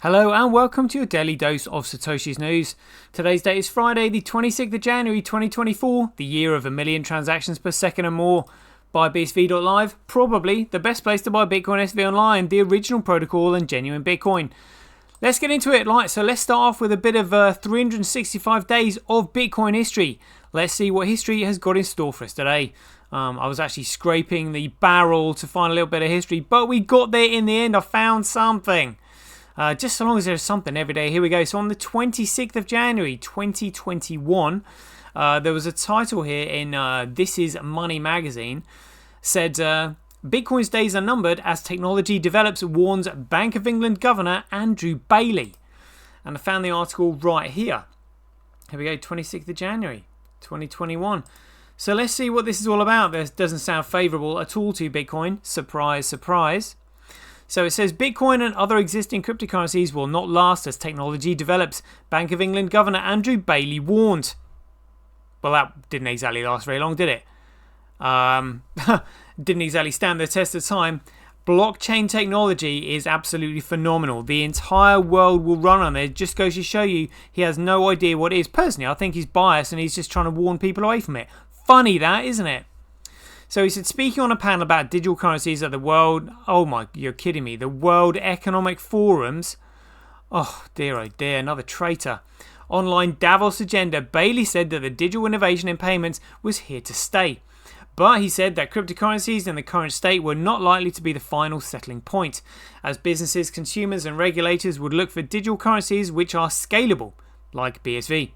Hello and welcome to your daily dose of Satoshi's news. Today's date is Friday, the 26th of January 2024, the year of 1 million transactions per second and more. Buy BSV.live, probably the best place to buy Bitcoin SV online, the original protocol and genuine Bitcoin. Let's get into it. So let's start off with a bit of 365 days of Bitcoin history. Let's see what history has got in store for us today. I was actually scraping the barrel to find a little bit of history, but we got there in the end. I found something. Just so long as there's something every day. Here we go. So on the 26th of January 2021, there was a title here in This Is Money magazine. Said, Bitcoin's days are numbered as technology develops, warns Bank of England Governor Andrew Bailey. And I found the article right here. Here we go, 26th of January 2021. So let's see what this is all about. This doesn't sound favourable at all to Bitcoin. Surprise, surprise. So it says Bitcoin and other existing cryptocurrencies will not last as technology develops. Bank of England Governor Andrew Bailey warned. Well, that didn't exactly last very long, did it? Didn't exactly stand the test of time. Blockchain technology is absolutely phenomenal. The entire world will run on it. It just goes to show you he has no idea what it is. Personally, I think he's biased and he's just trying to warn people away from it. Funny that, isn't it? So he said, speaking on a panel about digital currencies at the World... Oh my, you're kidding me. The World Economic Forum's... Oh dear, another traitor. Online Davos agenda, Bailey said that the digital innovation in payments was here to stay. But he said that cryptocurrencies in the current state were not likely to be the final settling point, as businesses, consumers and regulators would look for digital currencies which are scalable, like BSV.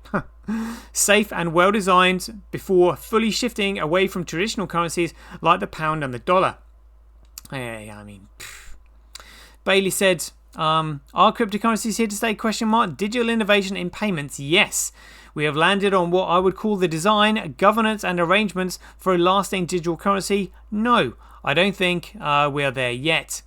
Safe and well designed before fully shifting away from traditional currencies like the pound and the dollar. Bailey said, are cryptocurrencies here to stay? Digital innovation in payments, yes. We have landed on what I would call the design, governance and arrangements for a lasting digital currency. No, I don't think we are there yet.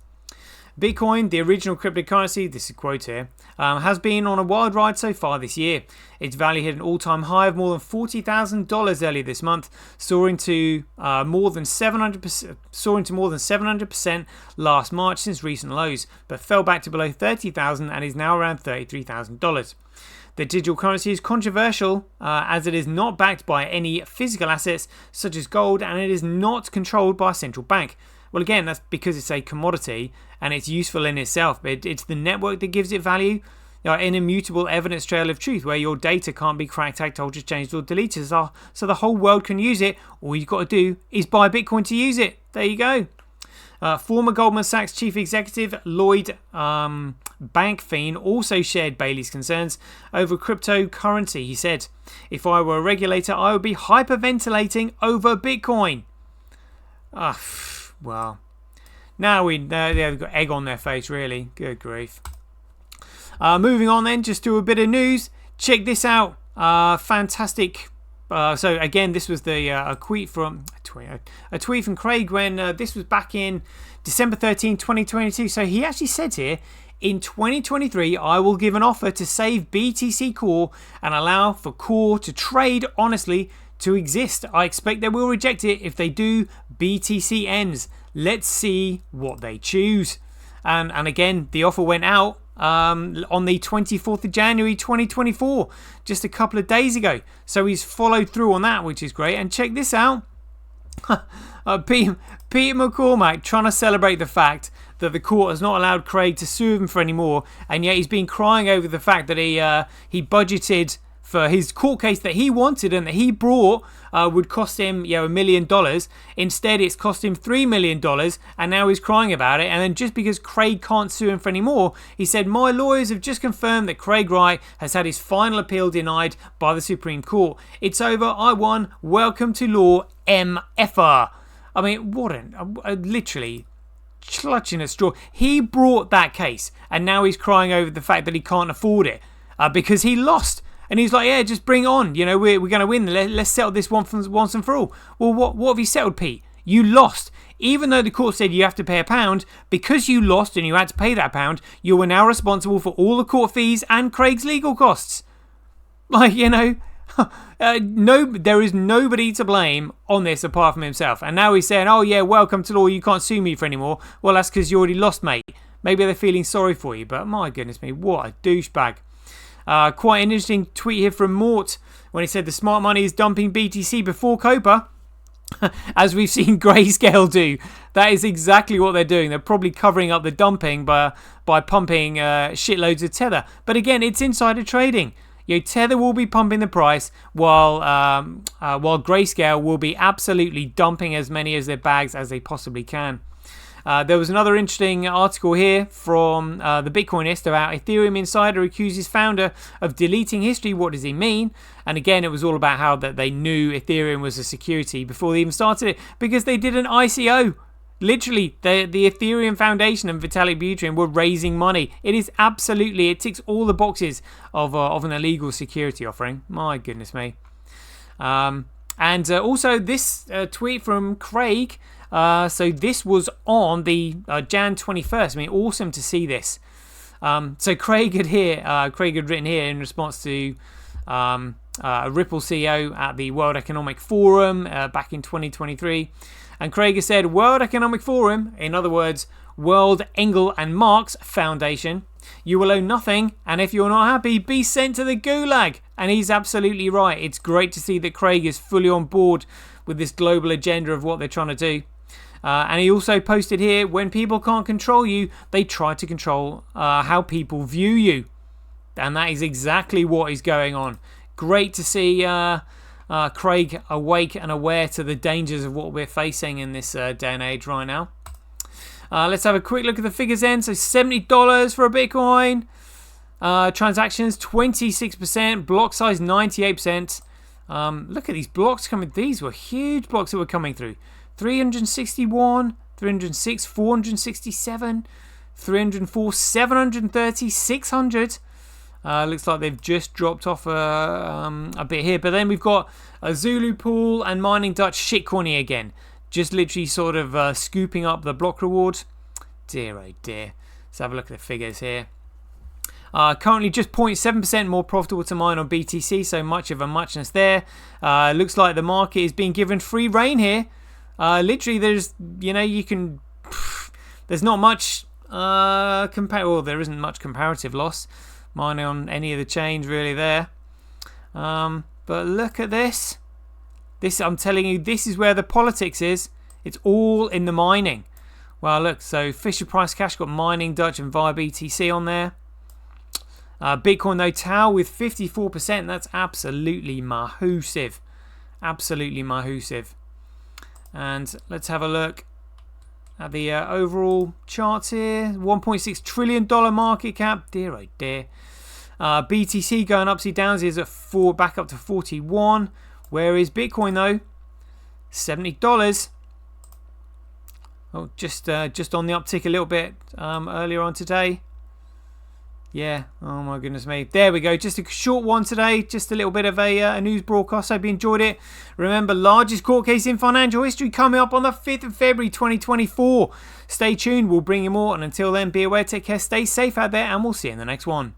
Bitcoin, the original cryptocurrency, this is a quote here, has been on a wild ride so far this year. Its value hit an all-time high of more than $40,000 earlier this month, soaring to more than 700% last March since recent lows, but fell back to below $30,000 and is now around $33,000. The digital currency is controversial as it is not backed by any physical assets such as gold, and it is not controlled by a central bank. Well, again, that's because it's a commodity and it's useful in itself. It's the network that gives it value. An immutable evidence trail of truth where your data can't be cracked, hacked, altered, changed or deleted. So the whole world can use it. All you've got to do is buy Bitcoin to use it. There you go. Former Goldman Sachs chief executive Lloyd Bankfein also shared Bailey's concerns over cryptocurrency. He said, if I were a regulator, I would be hyperventilating over Bitcoin. Well, now they've got egg on their face, really. Good grief. Moving on then, just do a bit of news. Check this out. Fantastic. So again, this was a tweet from Craig when this was back in December 13, 2022. So he actually said here, in 2023, I will give an offer to save BTC Core and allow for Core to trade honestly to exist. I expect they will reject it. If they do, BTC ends. Let's see what they choose. And again, the offer went out on the 24th of January 2024, just a couple of days ago. So he's followed through on that, which is great. And check this out. Peter McCormack trying to celebrate the fact that the court has not allowed Craig to sue him for any more, and yet he's been crying over the fact that he budgeted for his court case that he wanted and that he brought would cost him $1 million. Instead, it's cost him $3 million, and now he's crying about it. And then just because Craig can't sue him for any more, he said, my lawyers have just confirmed that Craig Wright has had his final appeal denied by the Supreme Court. It's over. I won. Welcome to law, MF'er. I mean, what literally clutching at straw. He brought that case, and now he's crying over the fact that he can't afford it because he lost. And he's like, yeah, just bring it on. We're going to win. Let's settle this once and for all. Well, what have you settled, Pete? You lost. Even though the court said you have to pay £1, because you lost and you had to pay that £1, you are now responsible for all the court fees and Craig's legal costs. There is nobody to blame on this apart from himself. And now he's saying, oh yeah, welcome to law. You can't sue me for anymore. Well, that's because you already lost, mate. Maybe they're feeling sorry for you, but my goodness me, what a douchebag. Quite an interesting tweet here from Mort when he said the smart money is dumping BTC before Copa, as we've seen Grayscale do. That is exactly what they're doing. They're probably covering up the dumping by pumping shitloads of Tether. But again, it's insider trading. Tether will be pumping the price while Grayscale will be absolutely dumping as many of their bags as they possibly can. There was another interesting article here from the Bitcoinist about Ethereum insider accuses founder of deleting history. What does he mean? And again, it was all about how that they knew Ethereum was a security before they even started it, because they did an ICO. Literally, the Ethereum Foundation and Vitalik Buterin were raising money. It is absolutely, it ticks all the boxes of an illegal security offering. My goodness me. And also this tweet from Craig. So this was on the Jan 21st. I mean, awesome to see this. So Craig had written here in response to Ripple CEO at the World Economic Forum back in 2023. And Craig has said, World Economic Forum, in other words, World Engel and Marx Foundation, you will own nothing, and if you're not happy, be sent to the gulag. And he's absolutely right. It's great to see that Craig is fully on board with this global agenda of what they're trying to do. And he also posted here, when people can't control you, they try to control how people view you. And that is exactly what is going on. Great to see Craig awake and aware to the dangers of what we're facing in this day and age right now. Let's have a quick look at the figures then. So $70 for a Bitcoin. Transactions 26%. Block size 98%. Look at these blocks coming. These were huge blocks that were coming through. 361, 306, 467, 304, 730, 600. Looks like they've just dropped off a bit here. But then we've got a Zulu Pool and Mining Dutch shitcoiny again. Just literally sort of scooping up the block rewards. Dear oh dear. Let's have a look at the figures here. Currently just 0.7% more profitable to mine on BTC. So much of a muchness there. Looks like the market is being given free rein here. Literally there's, there's not much there isn't much comparative loss. Mining on any of the chains really there. But look at this. I'm telling you, this is where the politics is. It's all in the mining. Well, look, so Fisher Price Cash got Mining Dutch and via BTC on there. Bitcoin though, Tau with 54%. That's absolutely massive. Absolutely massive. And let's have a look at the overall charts here. $1.6 trillion market cap. Dear oh dear. BTC going upsy downsies at back up to 41. Where is Bitcoin though? $70. Oh, just on the uptick a little bit earlier on today. Yeah, oh my goodness me. There we go. Just a short one today. Just a little bit of a news broadcast. Hope you enjoyed it. Remember, largest court case in financial history coming up on the 5th of February 2024. Stay tuned. We'll bring you more. And until then, be aware, take care, stay safe out there, and we'll see you in the next one.